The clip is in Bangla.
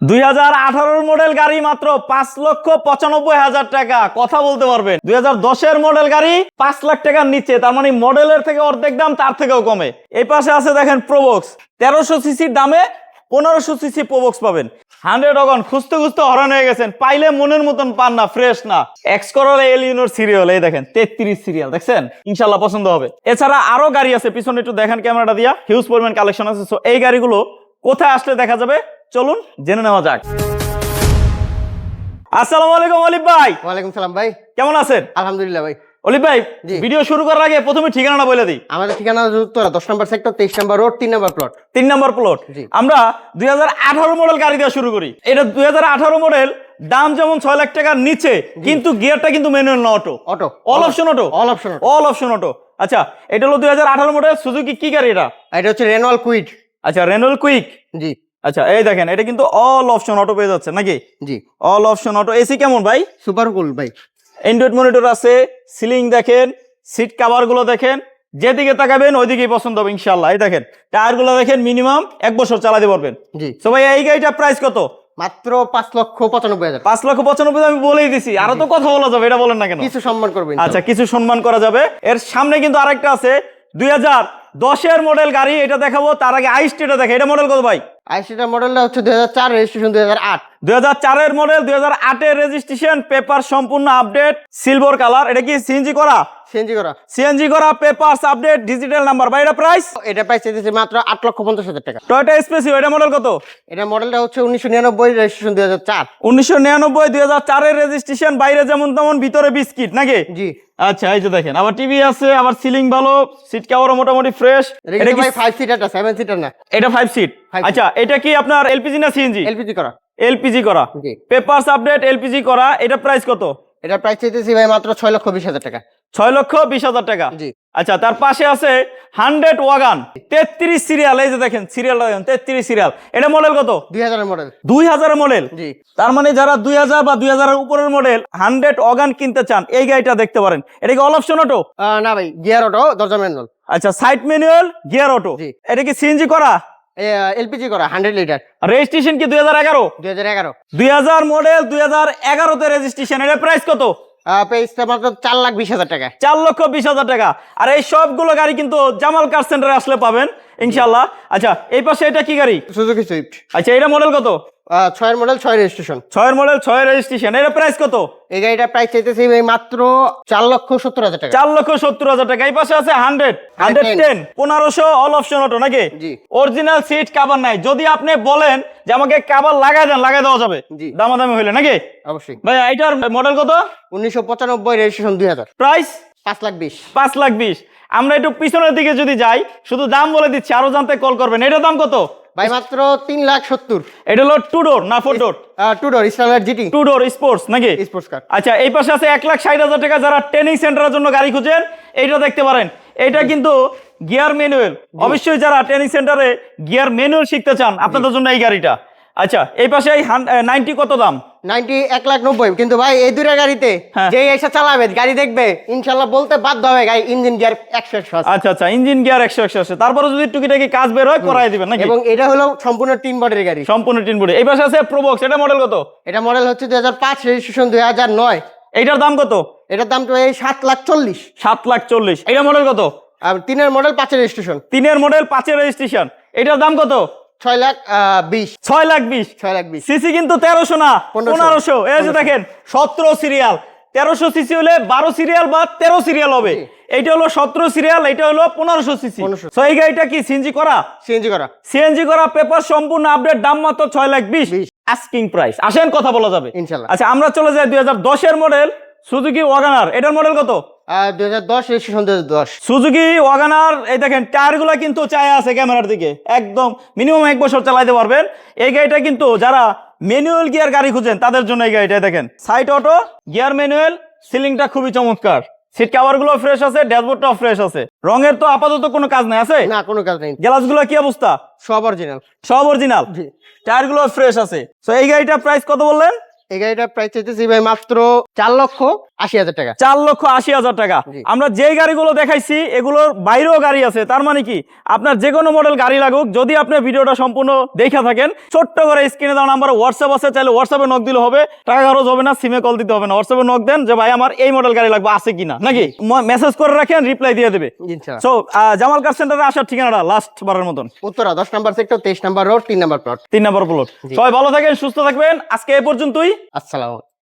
2018 মডেল গাড়ি মাত্র 5,95,000 টাকা। কথা বলতে পারবেন। 2010 মডেল গাড়ি 5 লাখ টাকার নিচে, তার মানে মডেলের থেকে অর্ধেক দাম, তার থেকেও কমে। এই পাশে আছে দেখেন প্রোবক্স, 1300 সিসির দামে 1500 সিসি প্রোবক্স পাবেন। 100 অগন খুঁজতে খুঁজতে হরান হয়ে গেছেন, পাইলে মনের মতন পান না, ফ্রেশ না। এক্স করোলা এল ইউনোর সিরিয়াল, এই দেখেন 33 সিরিয়াল, দেখছেন? ইনশাল্লাহ পছন্দ হবে। এছাড়া আরো গাড়ি আছে, পিছনে একটু দেখেন ক্যামেরাটা দিয়া, হিউজ পরিমাণ কালেকশন আছে। সো এই গাড়িগুলো কোথায় আসলে দেখা যাবে, চলুন জেনে নেওয়া যাক। আসসালামু আলাইকুম অলিভ ভাই। ওয়ালাইকুম সালাম ভাই, কেমন আছেন? আলহামদুলিল্লাহ ভাই। অলিভ ভাই, জি। ভিডিও শুরু করার আগে প্রথমে ঠিকানাটা বলে দিই। আমাদের ঠিকানা উত্তরা 10 নম্বর সেক্টর 23 নম্বর রোড 3 নম্বর প্লট। 3 নম্বর প্লট। জি। আমরা 2018 মডেল গাড়ি দিয়ে শুরু করি। এটা 2018 মডেল, দাম যেমন 6 লাখ টাকার নিচে, কিন্তু গিয়ারটা কিন্তু ম্যানুয়াল না, auto. Auto, all option auto. All option auto. All option auto. আচ্ছা, এটা হলো 2018 মডেল সুজুকি, কি গাড়ি এটা? এটা হচ্ছে রেনওয়াল কুইড। আচ্ছা, রেনল্ট কুইক। জি আচ্ছা, এই দেখেন, এটা কিন্তু অল অপশন অটো পেয়ে যাচ্ছে নাকি? জি, অল অপশন অটো। এসি কেমন ভাই? সুপার কুল ভাই। অ্যান্ড্রয়েড মনিটর আছে, সিলিং দেখেন, সিট কভার গুলো দেখেন, যেদিকে তাকাবেন ওইদিকেই পছন্দ হবে ইনশাআল্লাহ। এই দেখেন টায়ার গুলো দেখেন, মিনিমাম 1 বছর চালাতে পারবেন। জি। তো ভাই এই গাড়িটার প্রাইস কত? মাত্র 5,95,000। 5,95,000 আমি বলেই দিছি, আরো তো কথা বলা যাবে, এটা বলেন না কেন? কিছু সম্মান করবেন। আচ্ছা, কিছু সম্মান করা যাবে। এর সামনে কিন্তু আরেকটা আছে, 2010 মডেল গাড়ি, এটা দেখাবো। তার আগে আইসটা দেখে, এটা মডেল কত ভাই? আইসিটা মডেলটা হচ্ছে 2004, রেজিস্ট্রেশন 2008। 2004 মডেল, 2008 রেজিস্ট্রেশন, পেপার সম্পূর্ণ আপডেট, সিলভার কালার। এটা কি সিএনজি করা? সিএনজি করা। সিএনজি করা, পেপারস আপডেট, ডিজিটাল নাম্বার। ভাই এটা প্রাইস? এটা প্রাইস চাইতেছে মাত্র 8,50,000 টাকা। টয়োটা স্পেসিও, এটা মডেল কত? এটা মডেলটা হচ্ছে 1999, রেজিস্ট্রেশন 2004। 1999, 2004 রেজিস্ট্রেশন। বাইরে যেমন তেমন, ভিতরে বিস্কিট নাকি? জি। আচ্ছা, এই যে দেখেন, আবার টিভি আছে, আবার সিলিং ভালো, সিট কভারও মোটামুটি ফ্রেশ। এটা ভাই 5 সিটার না, 7 সিটার না। এটা 5 সিট। 5 আচ্ছা, এটা কি আপনার এলপিজি না সিএনজি? এলপিজি করা। এলপিজি করা, জি। পেপারস আপডেট, এলপিজি করা। এটা প্রাইস কত? এটা প্রাইস চাইতেছি ভাই মাত্র 6,20,000 টাকা। 6,20,000 টাকা। জি। আচ্ছা, তার পাশে আছে 100 ওয়াগান, 33 সিরিয়াল। এই যে দেখেন সিরিয়ালটা দেখেন, 33 সিরিয়াল। এটা মডেল কত? 2000 মডেল। 2000 মডেল। জি। তার মানে যারা 2000 বা 2000 এর উপরের মডেল 100 ওয়াগান কিনতে চান, এই গাড়িটা দেখতে পারেন। এটা কি অল অপশন অটো? না ভাই, গিয়ার অটো, দরজা ম্যানুয়াল। আচ্ছা, সাইড ম্যানুয়াল, গিয়ার অটো। জি। এটা কি সিএনজি করা? এলপিজি করা, 100 লিটার। রেজিস্ট্রেশন কি 2011? 2011। 2000 মডেল, 2011 তে রেজিস্ট্রেশন। এটা প্রাইস কত? প্রাইসটা মাত্র 4,20,000 টাকা। 4,20,000 টাকা। আর এই সবগুলো গাড়ি কিন্তু জামাল কার সেন্টারে আসলে পাবেন ইনশাল্লাহ। আচ্ছা, এই পাশে এটা কি গাড়ি? Suzuki Swift. আচ্ছা, এটা মডেল কত? 6 মডেল, 6 রেজিস্ট্রেশন। 6 model, 6 registration. এটা প্রাইস কত? এই গাড়িটা প্রাইস চাইতেছি ভাই মাত্র 4,70,000 টাকা। 4,70,000 টাকা। এই পাশে আছে 110, 1500 অল অপশন অটো নাকি? জি। অরিজিনাল সিট কভার নাই। যদি আপনি বলেন যে আমাকে কভার লাগাই দেন, লাগাই দেওয়া যাবে, জি। দামাদামি হইলে নাকি? অবশ্যই। ভাই এটার মডেল কত? 1995, রেজিস্ট্রেশন 2000। প্রাইস? 5,20,000। 5,20,000। আমরা একটু পিছনের দিকে যদি যাই, শুধু দাম বলে দিচ্ছি, আরো জানতে কল করবেন। এটার দাম কত? ভাই মাত্র 3,70,000। এটা হলো 2 ডোর না 4 ডোর? 2 ডোর স্ট্যান্ডার্ড জিটি 2 ডোর স্পোর্টস নাকি? Sports car. আচ্ছা, এই পাশে আছে 1,60,000 টাকা। যারা ট্রেনিং সেন্টারের জন্য গাড়ি খুঁজেন, এইটা দেখতে পারেন। এটা কিন্তু গিয়ার ম্যানুয়াল। অবশ্যই যারা ট্রেনিং সেন্টারে গিয়ার ম্যানুয়াল শিখতে চান, আপনাদের জন্য এই গাড়িটা। আচ্ছা, এই পাশে এই 90 কত দাম? 90 1,90,000। কিন্তু ভাই এই দুইটা গাড়িতে হ্যাঁ। যেই এসে চালাবে, গাড়ি দেখবে, ইনশাআল্লাহ বলতে বাধ্য হবে গাড়ি ইঞ্জিন গিয়ার 100 আছে। আচ্ছা আচ্ছা, ইঞ্জিন গিয়ার 100 আছে। তারপরে যদি টুকিটাকি কাজ বের হয়, করাই দিবেন নাকি? এবং এটা হলো সম্পূর্ণ টিন বডির গাড়ি। সম্পূর্ণ টিন বডি। এই পাশে আছে প্রোবক্স। এটা মডেল কত? এটা মডেল হচ্ছে 2005, রেজিস্ট্রেশন 2009। এইটার দাম কত? এটার দাম তো এই 7,40,000। 7,40,000। এটা মডেল কত? আর 3 মডেল, 5 রেজিস্ট্রেশন। 3 model, 5 registration. এটার দাম কত? 6,20,000। 6,20,000। 6,20,000। সিসি কিন্তু 1300 না, 1500। এই যে দেখেন 17 সিরিয়াল। 1300 সিসি হলে 12 সিরিয়াল বা 13 সিরিয়াল হবে। এইটা হলো 17 সিরিয়াল, এটা হলো 1500 সিসি। 1500। সো এই গাড়িটা কি সিএনজি করা? সিএনজি করা। সিএনজি করা, পেপার সম্পূর্ণ আপডেট, দাম মাত্র 6,20,000 আস্কিং প্রাইস। আসেন কথা বলা যাবে ইনশাআল্লাহ। আচ্ছা, আমরা চলে যাই 2010 এর মডেল সুজুকি ওয়াগনার। এটার মডেল কত? 2010, রেজিস্ট্রেশন 2010। Suzuki Wagner. এই দেখেন টায়ারগুলো কিন্তু চায়া আছে ক্যামেরার দিকে, একদম মিনিমাম 1 বছর চালাতে পারবেন। এই গাড়িটা কিন্তু যারা ম্যানুয়াল গিয়ার গাড়ি খুঁজেন, তাদের জন্য এই গাড়িটা। দেখেন সাইড অটো, গিয়ার ম্যানুয়াল, সিলিংটা খুবই চমৎকার, সিট কভার গুলো ফ্রেশ আছে, ড্যাশবোর্ডটাও ফ্রেশ আছে। রঙের তো আপাতত কোনো কাজ নাই, আছে? না, কোনো কাজ নেই। গ্লাসগুলো কি অবস্থা? সব অরিজিনাল। সব অরিজিনাল। জি। টায়ারগুলো ফ্রেশ আছে। সো এই গাড়িটা প্রাইস কত বললেন? এই গাড়িটা প্রাইস চাইতেছি ভাই মাত্র 4,80,000 টাকা। 4,80,000 টাকা। জি। আমরা যেই গাড়িগুলো দেখাইছি এগুলোর বাইরেও গাড়ি আছে, তার মানে কি আপনার যে কোনো মডেল গাড়ি লাগুক, যদি আপনি ভিডিওটা সম্পূর্ণ দেখা থাকেন, ছোট্ট করে স্ক্রিনে দেওয়া নাম্বার হোয়াটসঅ্যাপ আছে, চাইলে হোয়াটসঅ্যাপে নক দিলে হবে, টাকা খরচ হবে না, সিমে কল দিতে হবে না, হোয়াটসঅ্যাপে নক দেন যে ভাই আমার এই মডেল গাড়ি লাগবে আছে কিনা, নাকি মেসেজ করে রাখেন, রিপ্লাই দিয়ে দেবে। ইনশাআল্লাহ। সো জামাল কার সেন্টারে আসার ঠিকানাটা লাস্ট বারের মতন উত্তরা 10 নম্বর সেক্টর 23 নম্বর রোড 3 নম্বর প্লট। 3 নম্বর প্লট। সবাই ভালো থাকেন, সুস্থ থাকবেন, আজকে এই পর্যন্তই। আসসালামু